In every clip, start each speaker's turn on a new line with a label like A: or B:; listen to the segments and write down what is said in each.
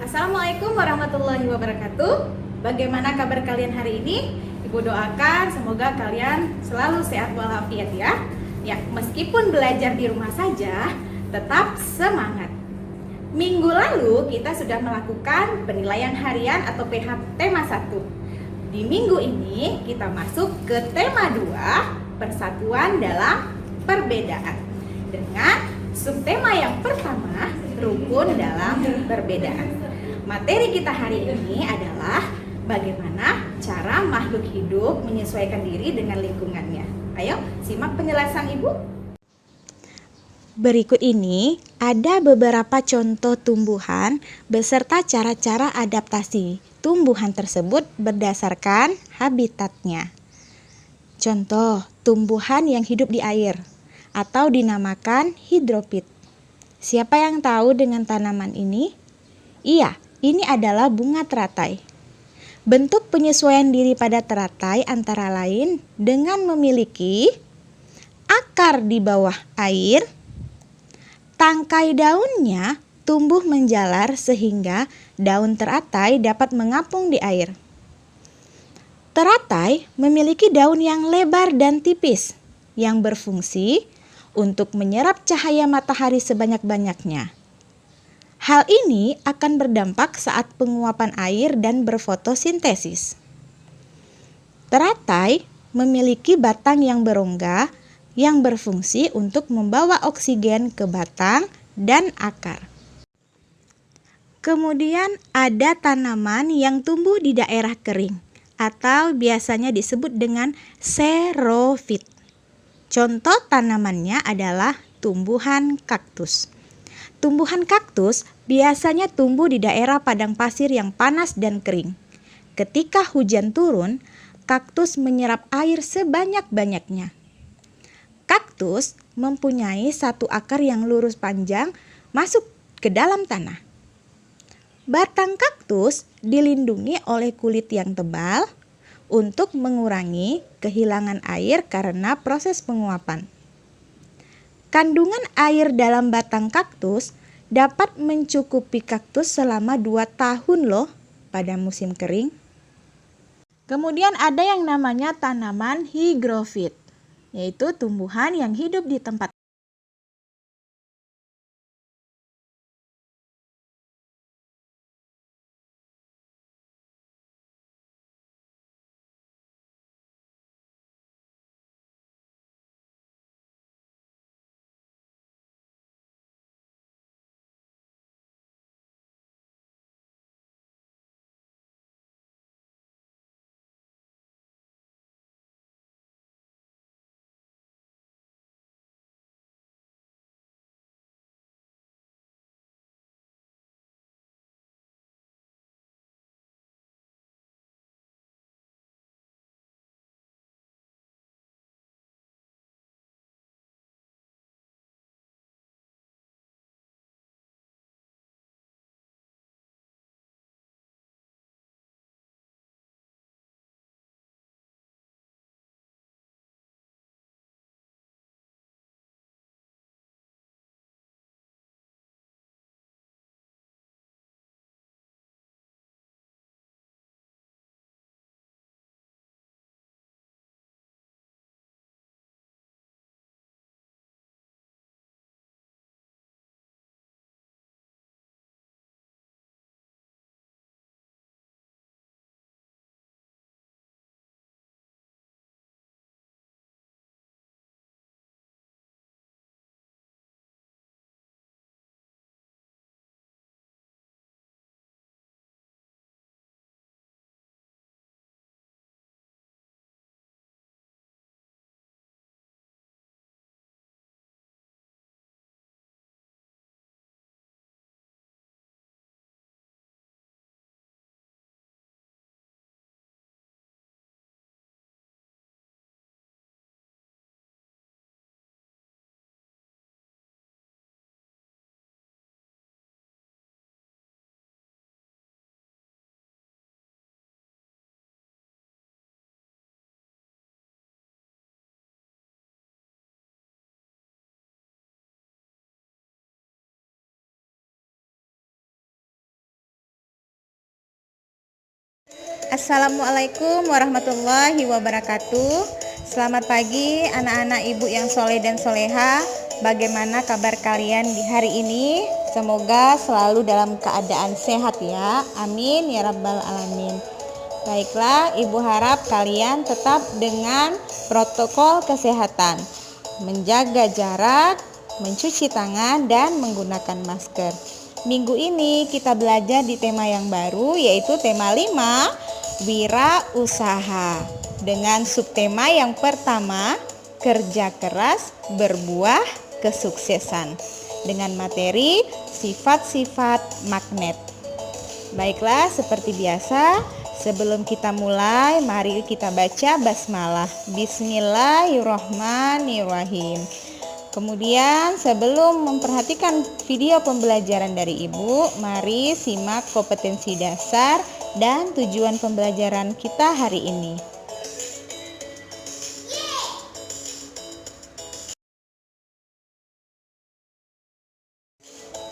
A: Assalamualaikum warahmatullahi wabarakatuh. Bagaimana kabar kalian hari ini? Ibu doakan semoga kalian selalu sehat walafiat ya. Ya, meskipun belajar di rumah saja, tetap semangat. Minggu lalu kita sudah melakukan penilaian harian atau PH tema 1. Di minggu ini kita masuk ke tema 2, persatuan dalam perbedaan. Dengan subtema yang pertama, rukun dalam perbedaan. Materi kita hari ini adalah bagaimana cara makhluk hidup menyesuaikan diri dengan lingkungannya. Ayo, simak penjelasan Ibu.
B: Berikut ini ada beberapa contoh tumbuhan beserta cara-cara adaptasi tumbuhan tersebut berdasarkan habitatnya. Contoh tumbuhan yang hidup di air atau dinamakan hidrofit. Siapa yang tahu dengan tanaman ini? Iya, ini adalah bunga teratai. Bentuk penyesuaian diri pada teratai antara lain dengan memiliki akar di bawah air, tangkai daunnya tumbuh menjalar sehingga daun teratai dapat mengapung di air. Teratai memiliki daun yang lebar dan tipis yang berfungsi untuk menyerap cahaya matahari sebanyak-banyaknya. Hal ini akan berdampak saat penguapan air dan berfotosintesis. Teratai memiliki batang yang berongga yang berfungsi untuk membawa oksigen ke batang dan akar. Kemudian ada tanaman yang tumbuh di daerah kering atau biasanya disebut dengan xerofit. Contoh tanamannya adalah tumbuhan kaktus. Tumbuhan kaktus biasanya tumbuh di daerah padang pasir yang panas dan kering. Ketika hujan turun, kaktus menyerap air sebanyak-banyaknya. Kaktus mempunyai satu akar yang lurus panjang masuk ke dalam tanah. Batang kaktus dilindungi oleh kulit yang tebal untuk mengurangi kehilangan air karena proses penguapan. Kandungan air dalam batang kaktus dapat mencukupi kaktus selama 2 tahun loh pada musim kering. Kemudian ada yang namanya tanaman higrofit, yaitu tumbuhan yang hidup di tempat Assalamualaikum warahmatullahi wabarakatuh. Selamat pagi anak-anak ibu yang soleh dan soleha. Bagaimana kabar kalian di hari ini? Semoga selalu dalam keadaan sehat ya. Amin ya rabbal alamin. Baiklah, ibu harap kalian tetap dengan protokol kesehatan, menjaga jarak, mencuci tangan, dan menggunakan masker. Minggu ini kita belajar di tema yang baru, yaitu tema 5, wirausaha. Dengan subtema yang pertama, kerja keras berbuah kesuksesan. Dengan materi sifat-sifat magnet. Baiklah, seperti biasa, sebelum kita mulai, mari kita baca basmalah. Bismillahirrahmanirrahim. Kemudian sebelum memperhatikan video pembelajaran dari ibu, mari simak kompetensi dasar dan tujuan pembelajaran kita hari ini.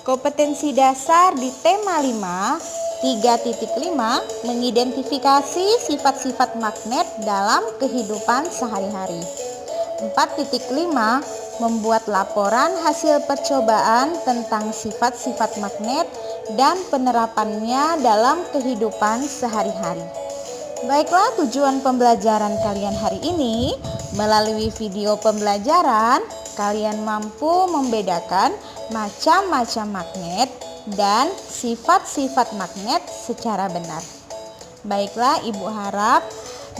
B: Kompetensi dasar di tema 5, 3.5, mengidentifikasi sifat-sifat magnet dalam kehidupan sehari-hari. 4.5, membuat laporan hasil percobaan tentang sifat-sifat magnet dan penerapannya dalam kehidupan sehari-hari. Baiklah, tujuan pembelajaran kalian hari ini, melalui video pembelajaran, kalian mampu membedakan macam-macam magnet dan sifat-sifat magnet secara benar. Baiklah, ibu harap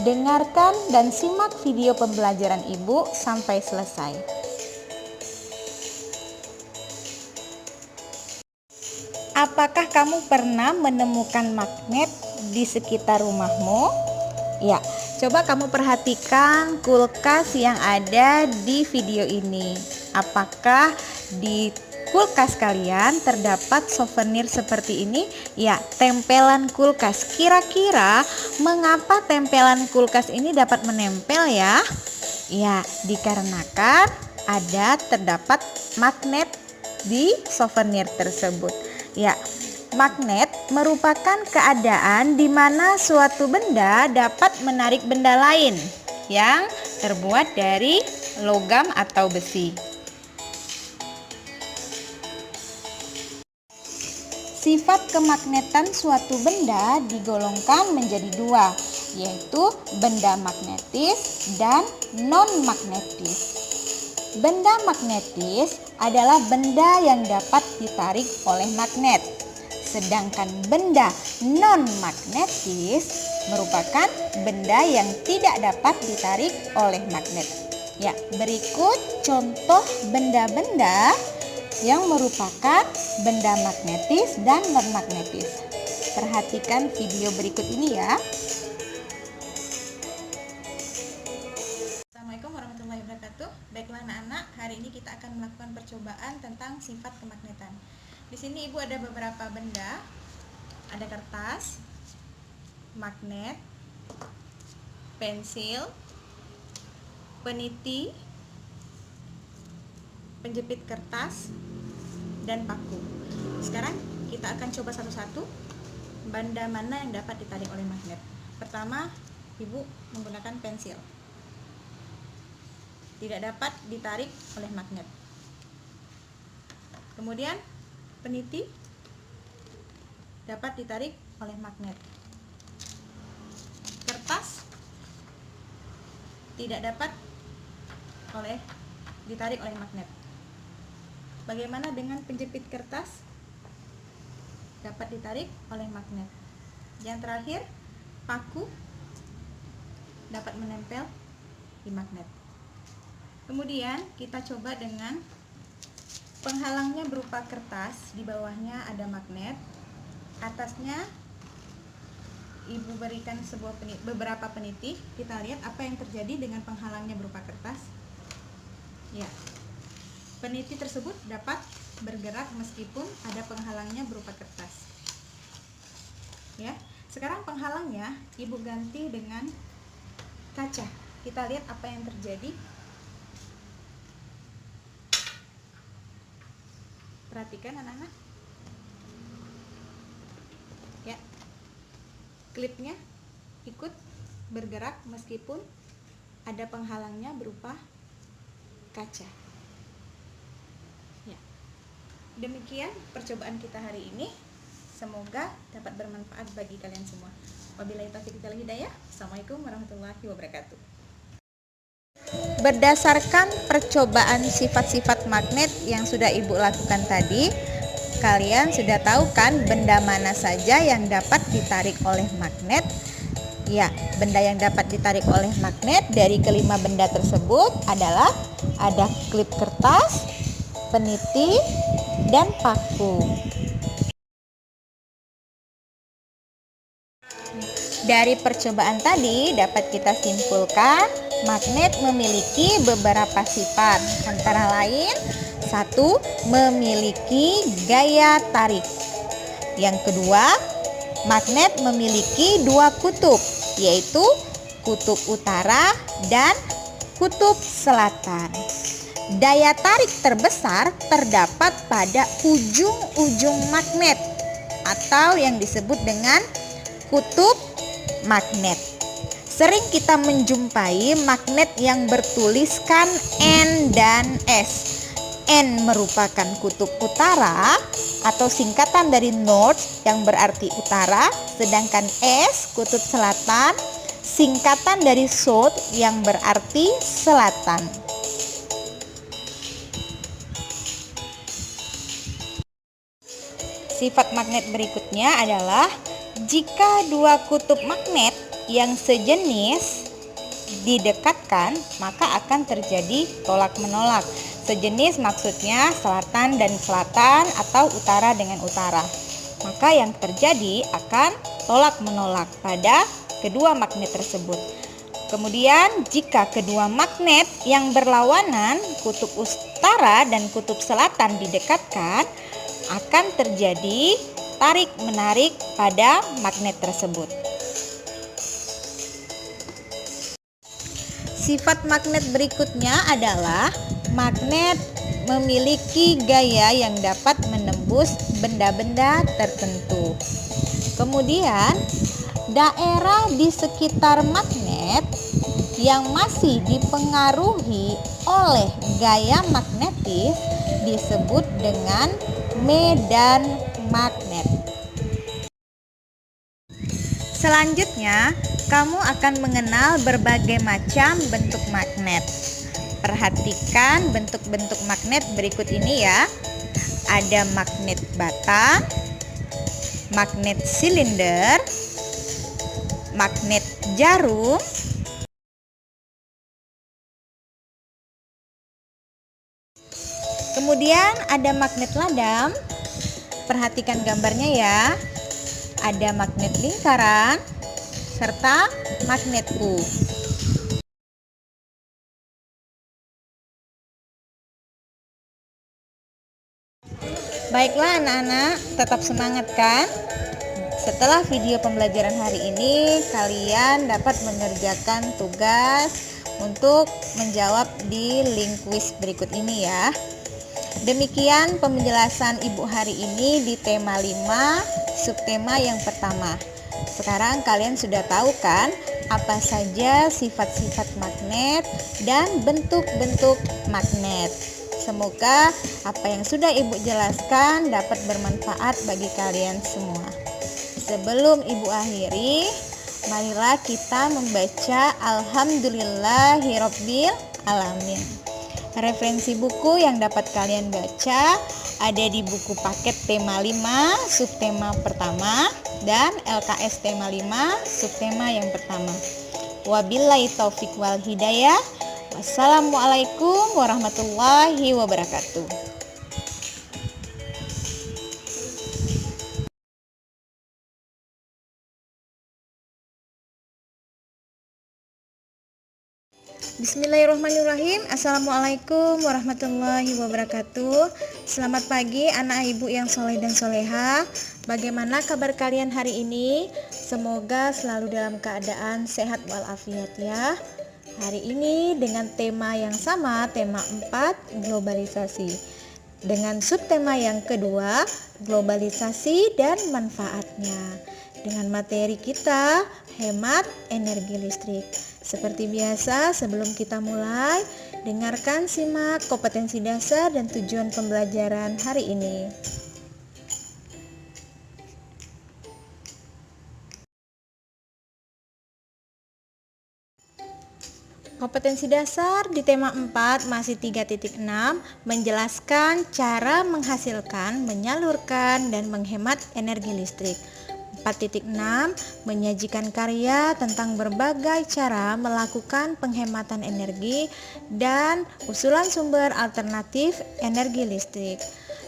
B: dengarkan dan simak video pembelajaran ibu sampai selesai. Apakah kamu pernah menemukan magnet di sekitar rumahmu? Ya, coba kamu perhatikan kulkas yang ada di video ini. Apakah di kulkas kalian terdapat souvenir seperti ini? Ya, tempelan kulkas. Kira-kira mengapa tempelan kulkas ini dapat menempel ya? Ya, dikarenakan terdapat magnet di souvenir tersebut. Ya, magnet merupakan keadaan di mana suatu benda dapat menarik benda lain yang terbuat dari logam atau besi. Sifat kemagnetan suatu benda digolongkan menjadi dua, yaitu benda magnetis dan non-magnetis. Benda magnetis adalah benda yang dapat ditarik oleh magnet, sedangkan benda non-magnetis merupakan benda yang tidak dapat ditarik oleh magnet. Ya, berikut contoh benda-benda yang merupakan benda magnetis dan non-magnetis. Perhatikan video berikut ini ya.
A: Assalamualaikum warahmatullahi wabarakatuh. Baiklah anak-anak, hari ini kita akan melakukan percobaan tentang sifat kemagnetan. Di sini ibu ada beberapa benda. Ada kertas, magnet, pensil, peniti, penjepit kertas, dan paku. Sekarang kita akan coba satu-satu benda mana yang dapat ditarik oleh magnet. Pertama, ibu menggunakan pensil. Tidak dapat ditarik oleh magnet. Kemudian peniti dapat ditarik oleh magnet. Kertas tidak dapat ditarik oleh magnet. Bagaimana dengan penjepit kertas? Dapat ditarik oleh magnet. Yang terakhir, paku dapat menempel di magnet. Kemudian kita coba dengan penghalangnya berupa kertas, di bawahnya ada magnet, atasnya ibu berikan beberapa peniti. Kita lihat apa yang terjadi dengan penghalangnya berupa kertas. Ya, peniti tersebut dapat bergerak meskipun ada penghalangnya berupa kertas. Ya, sekarang penghalangnya ibu ganti dengan kaca. Kita lihat apa yang terjadi. Perhatikan anak-anak. Ya, klipnya ikut bergerak meskipun ada penghalangnya berupa kaca. Ya. Demikian percobaan kita hari ini. Semoga dapat bermanfaat bagi kalian semua. Wabillahi taufiq wal hidayah. Assalamualaikum warahmatullahi wabarakatuh.
B: Berdasarkan percobaan sifat-sifat magnet yang sudah Ibu lakukan tadi, kalian sudah tahu kan benda mana saja yang dapat ditarik oleh magnet? Ya, benda yang dapat ditarik oleh magnet dari kelima benda tersebut adalah ada klip kertas, peniti, dan paku. Dari percobaan tadi dapat kita simpulkan magnet memiliki beberapa sifat, antara lain 1. Memiliki gaya tarik. Yang kedua, magnet memiliki dua kutub, yaitu kutub utara dan kutub selatan. Daya tarik terbesar terdapat pada ujung-ujung magnet atau yang disebut dengan kutub magnet. Sering kita menjumpai magnet yang bertuliskan N dan S. N merupakan kutub utara atau singkatan dari North yang berarti utara, sedangkan S kutub selatan, singkatan dari South yang berarti selatan. Sifat magnet berikutnya adalah jika dua kutub magnet yang sejenis didekatkan, maka akan terjadi tolak-menolak. Sejenis maksudnya selatan dan selatan atau utara dengan utara. Maka yang terjadi akan tolak-menolak pada kedua magnet tersebut. Kemudian jika kedua magnet yang berlawanan, kutub utara dan kutub selatan didekatkan, akan terjadi tarik-menarik pada magnet tersebut. Sifat magnet berikutnya adalah magnet memiliki gaya yang dapat menembus benda-benda tertentu. Kemudian, daerah di sekitar magnet yang masih dipengaruhi oleh gaya magnetis disebut dengan medan magnet. Selanjutnya, kamu akan mengenal berbagai macam bentuk magnet. Perhatikan bentuk-bentuk magnet berikut ini ya. Ada magnet bata, magnet silinder, magnet jarum, kemudian ada magnet ladam. Perhatikan gambarnya ya. Ada magnet lingkaran serta magnet U. Baiklah anak-anak, tetap semangat kan? Setelah video pembelajaran hari ini, kalian dapat mengerjakan tugas untuk menjawab di link kuis berikut ini ya. Demikian penjelasan Ibu hari ini di tema 5, subtema yang pertama. Sekarang kalian sudah tahu kan apa saja sifat-sifat magnet dan bentuk-bentuk magnet. Semoga apa yang sudah Ibu jelaskan dapat bermanfaat bagi kalian semua. Sebelum Ibu akhiri, marilah kita membaca Alhamdulillahirabbil alamin. Referensi buku yang dapat kalian baca ada di buku paket tema 5 subtema pertama dan LKS tema 5 subtema yang pertama. Wabillahi taufiq wal hidayah. Wassalamualaikum warahmatullahi wabarakatuh. Bismillahirrahmanirrahim. Assalamualaikum warahmatullahi wabarakatuh. Selamat pagi anak ibu yang soleh dan soleha. Bagaimana kabar kalian hari ini? Semoga selalu dalam keadaan sehat walafiat ya. Hari ini dengan tema yang sama, tema 4, globalisasi. Dengan subtema yang kedua, globalisasi dan manfaatnya. dengan materi kita hemat energi listrik. Seperti biasa, sebelum kita mulai, dengarkan, simak kompetensi dasar dan tujuan pembelajaran hari ini. Kompetensi dasar di tema 4 masih 3.6 menjelaskan cara menghasilkan, menyalurkan, dan menghemat energi listrik. 4.6 menyajikan karya tentang berbagai cara melakukan penghematan energi dan usulan sumber alternatif energi listrik.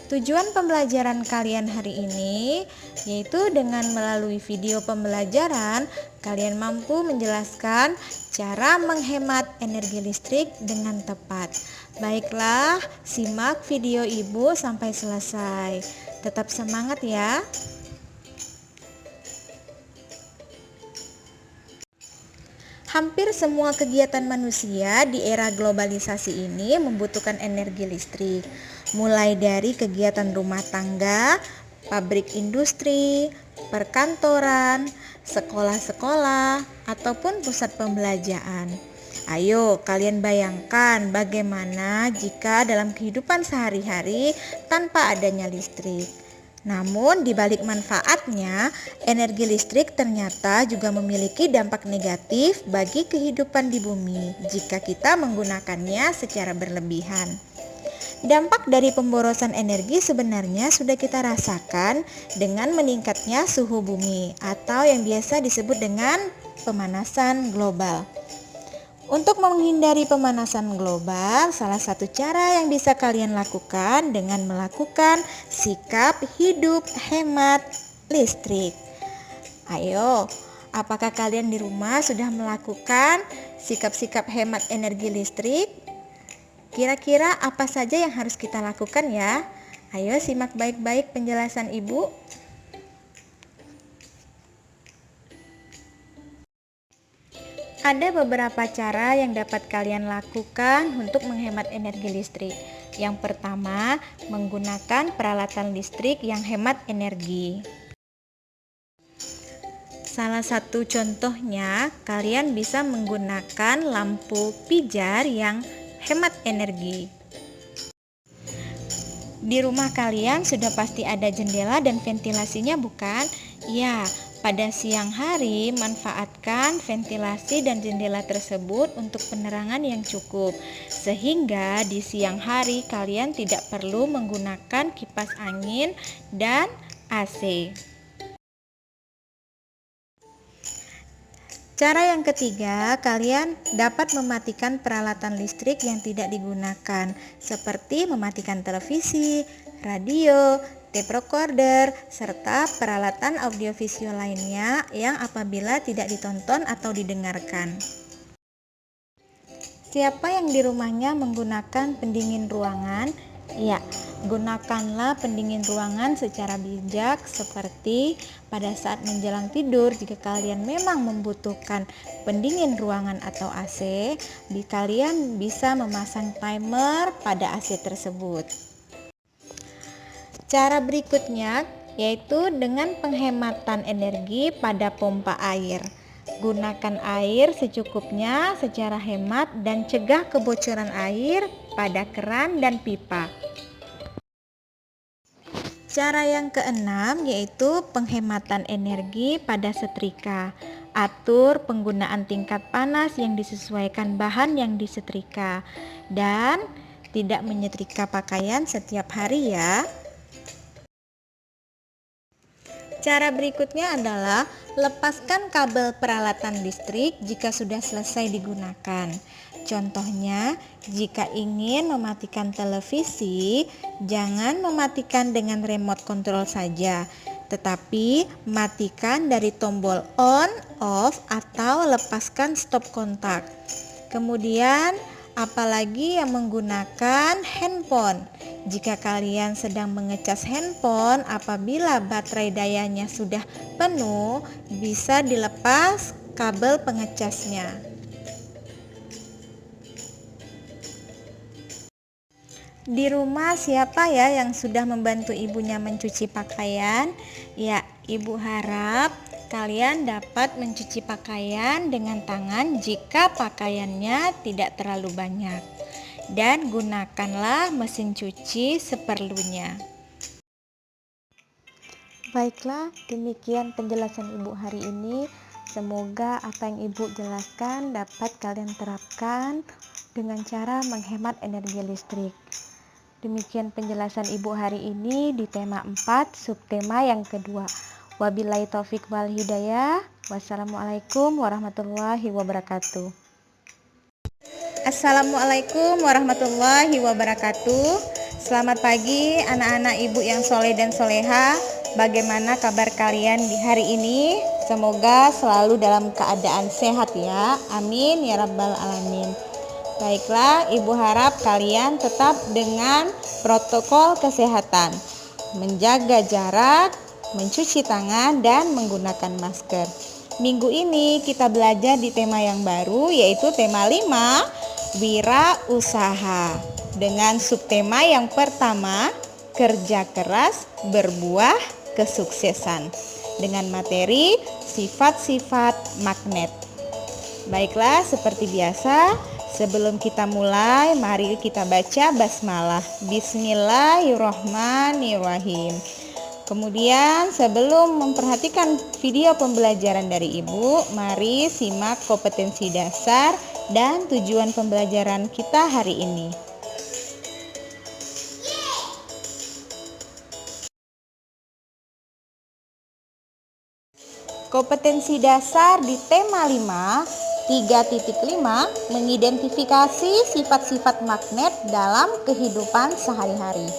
B: Tujuan pembelajaran kalian hari ini yaitu dengan melalui video pembelajaran kalian mampu menjelaskan cara menghemat energi listrik dengan tepat. Baiklah, simak video ibu sampai selesai. Tetap semangat ya. Hampir semua kegiatan manusia di era globalisasi ini membutuhkan energi listrik. Mulai dari kegiatan rumah tangga, pabrik industri, perkantoran, sekolah-sekolah, ataupun pusat pembelajaran. Ayo, kalian bayangkan bagaimana jika dalam kehidupan sehari-hari tanpa adanya listrik. Namun, di balik manfaatnya, energi listrik ternyata juga memiliki dampak negatif bagi kehidupan di bumi jika kita menggunakannya secara berlebihan. Dampak dari pemborosan energi sebenarnya sudah kita rasakan dengan meningkatnya suhu bumi atau yang biasa disebut dengan pemanasan global. Untuk menghindari pemanasan global, salah satu cara yang bisa kalian lakukan dengan melakukan sikap hidup hemat listrik. Ayo, apakah kalian di rumah sudah melakukan sikap-sikap hemat energi listrik? Kira-kira apa saja yang harus kita lakukan ya? Ayo simak baik-baik penjelasan ibu. Ada beberapa cara yang dapat kalian lakukan untuk menghemat energi listrik. Yang pertama, menggunakan peralatan listrik yang hemat energi. Salah satu contohnya, kalian bisa menggunakan lampu pijar yang hemat energi. Di rumah kalian sudah pasti ada jendela dan ventilasinya, bukan? Ya. Pada siang hari, manfaatkan ventilasi dan jendela tersebut untuk penerangan yang cukup, sehingga di siang hari kalian tidak perlu menggunakan kipas angin dan AC. Cara yang ketiga, kalian dapat mematikan peralatan listrik yang tidak digunakan, seperti mematikan televisi, radio, tape recorder, serta peralatan audiovisual lainnya yang apabila tidak ditonton atau didengarkan. Siapa yang di rumahnya menggunakan pendingin ruangan? Ya, gunakanlah pendingin ruangan secara bijak seperti pada saat menjelang tidur. Jika kalian memang membutuhkan pendingin ruangan atau AC, kalian bisa memasang timer pada AC tersebut. Cara berikutnya yaitu dengan penghematan energi pada pompa air. Gunakan air secukupnya secara hemat dan cegah kebocoran air pada keran dan pipa. Cara yang keenam yaitu penghematan energi pada setrika. Atur penggunaan tingkat panas yang disesuaikan bahan yang disetrika dan tidak menyetrika pakaian setiap hari ya. Cara berikutnya adalah lepaskan kabel peralatan listrik jika sudah selesai digunakan. Contohnya, jika ingin mematikan televisi, jangan mematikan dengan remote control saja, tetapi matikan dari tombol on, off, atau lepaskan stop kontak. Kemudian, apalagi yang menggunakan handphone. Jika kalian sedang mengecas handphone, apabila baterai dayanya sudah penuh, bisa dilepas kabel pengecasnya. Di rumah siapa ya yang sudah membantu ibunya mencuci pakaian? Ya, ibu harap Kalian dapat mencuci pakaian dengan tangan jika pakaiannya tidak terlalu banyak, dan gunakanlah mesin cuci seperlunya. Baiklah, demikian penjelasan Ibu hari ini. Semoga apa yang Ibu jelaskan dapat kalian terapkan dengan cara menghemat energi listrik. Demikian penjelasan Ibu hari ini di tema 4, subtema yang kedua. Wabillahi taufik wal hidayah. Wassalamualaikum warahmatullahi wabarakatuh. Assalamualaikum warahmatullahi wabarakatuh. Selamat pagi anak-anak ibu yang soleh dan soleha. Bagaimana kabar kalian di hari ini? Semoga selalu dalam keadaan sehat ya. Amin ya rabbal alamin. Baiklah, ibu harap kalian tetap dengan protokol kesehatan, menjaga jarak, mencuci tangan, dan menggunakan masker. Minggu ini kita belajar di tema yang baru, yaitu tema 5, wirausaha. Dengan subtema yang pertama, kerja keras berbuah kesuksesan. Dengan materi sifat-sifat magnet. Baiklah, seperti biasa, sebelum kita mulai, mari kita baca basmalah. Bismillahirrahmanirrahim. Kemudian sebelum memperhatikan video pembelajaran dari Ibu, mari simak kompetensi dasar dan tujuan pembelajaran kita hari ini. Kompetensi dasar di tema 5, 3.5, mengidentifikasi sifat-sifat magnet dalam kehidupan sehari-hari.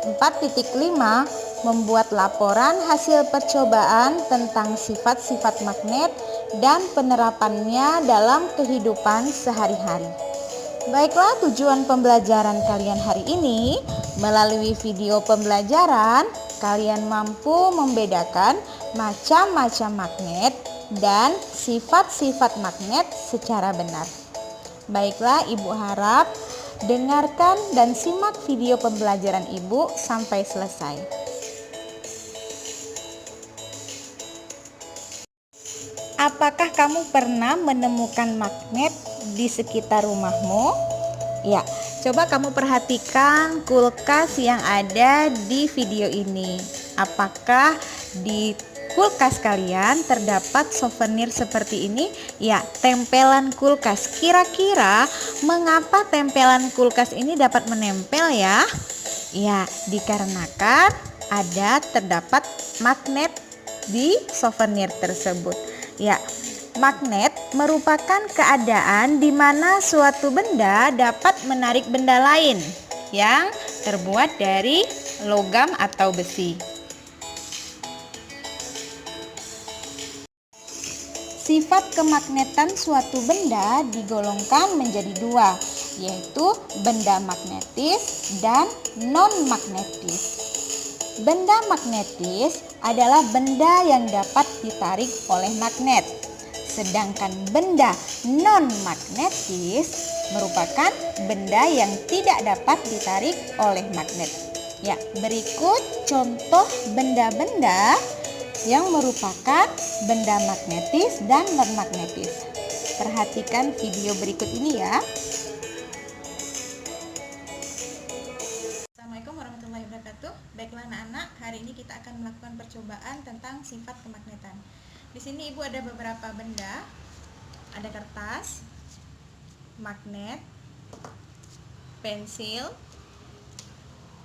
B: 4.5, membuat laporan hasil percobaan tentang sifat-sifat magnet dan penerapannya dalam kehidupan sehari-hari. Baiklah, tujuan pembelajaran kalian hari ini, melalui video pembelajaran, kalian mampu membedakan macam-macam magnet dan sifat-sifat magnet secara benar. Baiklah, Ibu harap dengarkan dan simak video pembelajaran Ibu sampai selesai. Apakah kamu pernah menemukan magnet di sekitar rumahmu? Ya, coba kamu perhatikan kulkas yang ada di video ini. Apakah di kulkas kalian terdapat souvenir seperti ini? Ya, tempelan kulkas. Kira-kira mengapa tempelan kulkas ini dapat menempel ya? Ya, dikarenakan terdapat magnet di souvenir tersebut. Ya, magnet merupakan keadaan di mana suatu benda dapat menarik benda lain yang terbuat dari logam atau besi. Sifat kemagnetan suatu benda digolongkan menjadi dua, yaitu benda magnetis dan non-magnetis. Benda magnetis adalah benda yang dapat ditarik oleh magnet, sedangkan benda non-magnetis merupakan benda yang tidak dapat ditarik oleh magnet. Ya, berikut contoh benda-benda yang merupakan benda magnetis dan non-magnetis. Perhatikan video berikut ini ya. Assalamualaikum warahmatullahi wabarakatuh. Baiklah anak-anak, hari ini kita akan melakukan percobaan tentang sifat kemagnetan. Di sini Ibu ada beberapa benda. Ada kertas, magnet, pensil,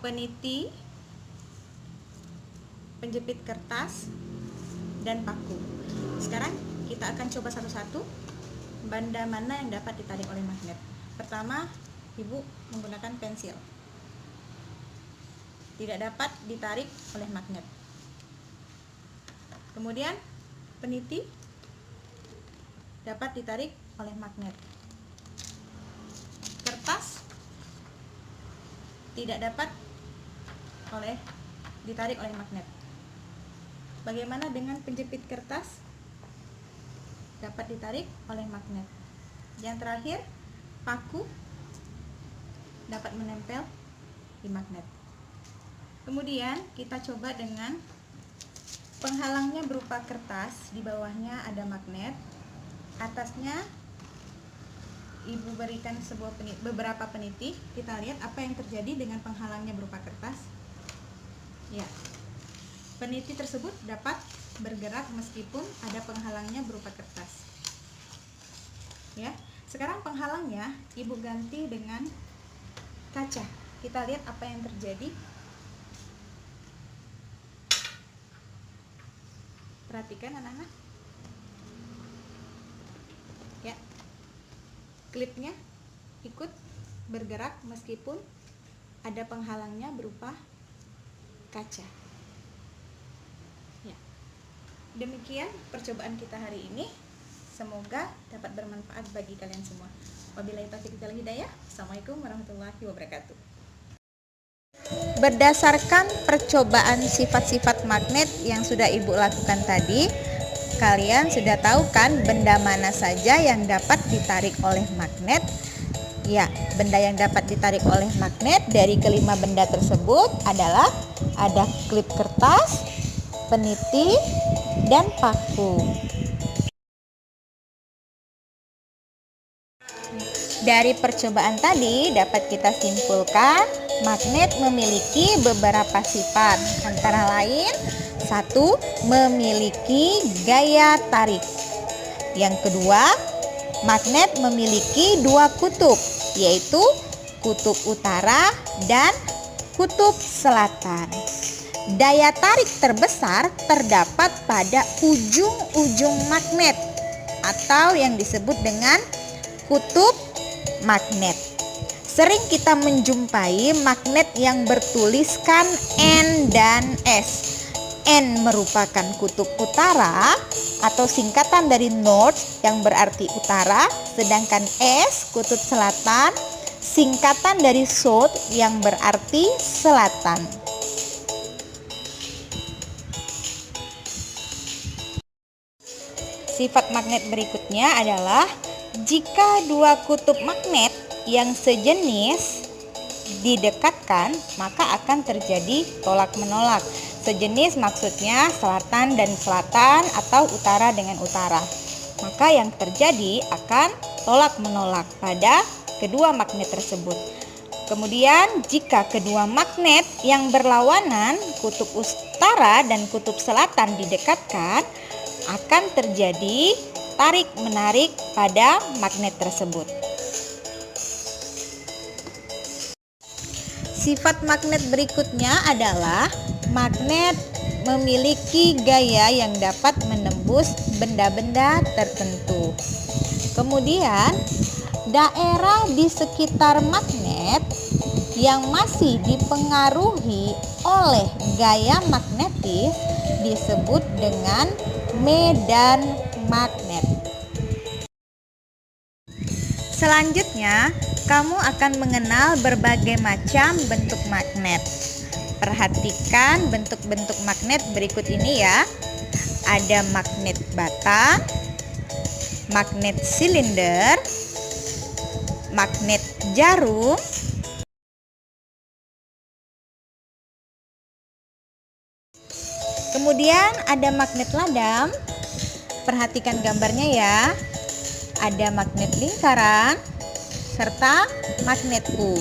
B: peniti, penjepit kertas, dan paku. Sekarang kita akan coba satu-satu benda mana yang dapat ditarik oleh magnet. Pertama, Ibu menggunakan pensil. Tidak dapat ditarik oleh magnet. Kemudian peniti dapat ditarik oleh magnet. Kertas tidak dapat ditarik oleh magnet. Bagaimana dengan penjepit kertas? Dapat ditarik oleh magnet. Yang terakhir, paku dapat menempel di magnet. Kemudian kita coba dengan
A: Penghalangnya berupa kertas, di bawahnya ada magnet, atasnya Ibu berikan beberapa peniti. Kita lihat apa yang terjadi dengan penghalangnya berupa kertas. Ya, peniti tersebut dapat bergerak meskipun ada penghalangnya berupa kertas. Ya, sekarang penghalangnya Ibu ganti dengan kaca. Kita lihat apa yang terjadi. Perhatikan anak-anak. Ya, klipnya ikut bergerak meskipun ada penghalangnya berupa kaca. Ya, demikian percobaan kita hari ini. Semoga dapat bermanfaat bagi kalian semua. Wabillahi taufiq wal hidayah. Assalamualaikum warahmatullahi wabarakatuh.
B: Berdasarkan percobaan sifat-sifat magnet yang sudah Ibu lakukan tadi, kalian sudah tahu kan benda mana saja yang dapat ditarik oleh magnet? Ya, benda yang dapat ditarik oleh magnet dari kelima benda tersebut adalah ada klip kertas, peniti, dan paku. Dari percobaan tadi dapat kita simpulkan magnet memiliki beberapa sifat, antara lain 1. Memiliki gaya tarik. Yang kedua, magnet memiliki dua kutub, yaitu kutub utara dan kutub selatan. Daya tarik terbesar terdapat pada ujung-ujung magnet atau yang disebut dengan kutub magnet. Sering kita menjumpai magnet yang bertuliskan N dan S. N merupakan kutub utara atau singkatan dari North yang berarti utara, sedangkan S kutub selatan, singkatan dari South yang berarti selatan. Sifat magnet berikutnya adalah jika dua kutub magnet yang sejenis didekatkan, maka akan terjadi tolak-menolak. Sejenis maksudnya selatan dan selatan atau utara dengan utara. Maka yang terjadi akan tolak-menolak pada kedua magnet tersebut. Kemudian jika kedua magnet yang berlawanan, kutub utara dan kutub selatan didekatkan, akan terjadi tarik-menarik pada magnet tersebut. Sifat magnet berikutnya adalah magnet memiliki gaya yang dapat menembus benda-benda tertentu. Kemudian, daerah di sekitar magnet yang masih dipengaruhi oleh gaya magnetis disebut dengan medan magnet. Selanjutnya, kamu akan mengenal berbagai macam bentuk magnet. Perhatikan bentuk-bentuk magnet berikut ini ya. Ada magnet bata, magnet silinder, magnet jarum, kemudian ada magnet ladam. Perhatikan gambarnya ya. Ada magnet lingkaran serta magnet U.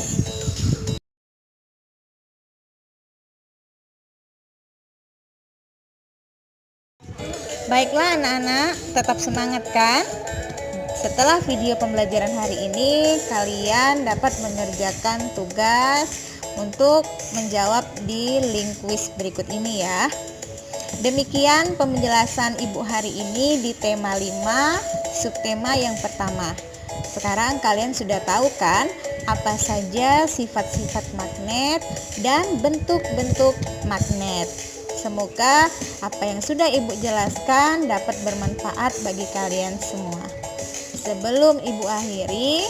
B: Baiklah anak-anak, tetap semangat kan? Setelah video pembelajaran hari ini, kalian dapat mengerjakan tugas untuk menjawab di link kuis berikut ini ya. Demikian penjelasan Ibu hari ini di tema 5, subtema yang pertama. Sekarang kalian sudah tahu kan apa saja sifat-sifat magnet dan bentuk-bentuk magnet. Semoga apa yang sudah Ibu jelaskan dapat bermanfaat bagi kalian semua. Sebelum Ibu akhiri,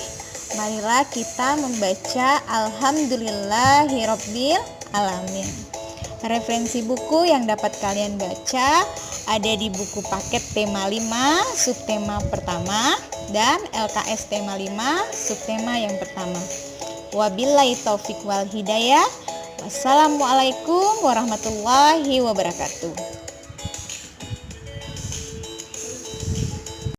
B: marilah kita membaca Alhamdulillahirabbil alamin. Referensi buku yang dapat kalian baca ada di buku paket tema 5, subtema pertama, dan LKS tema 5, subtema yang pertama. Wabillahi taufiq wal hidayah. Wassalamualaikum warahmatullahi wabarakatuh.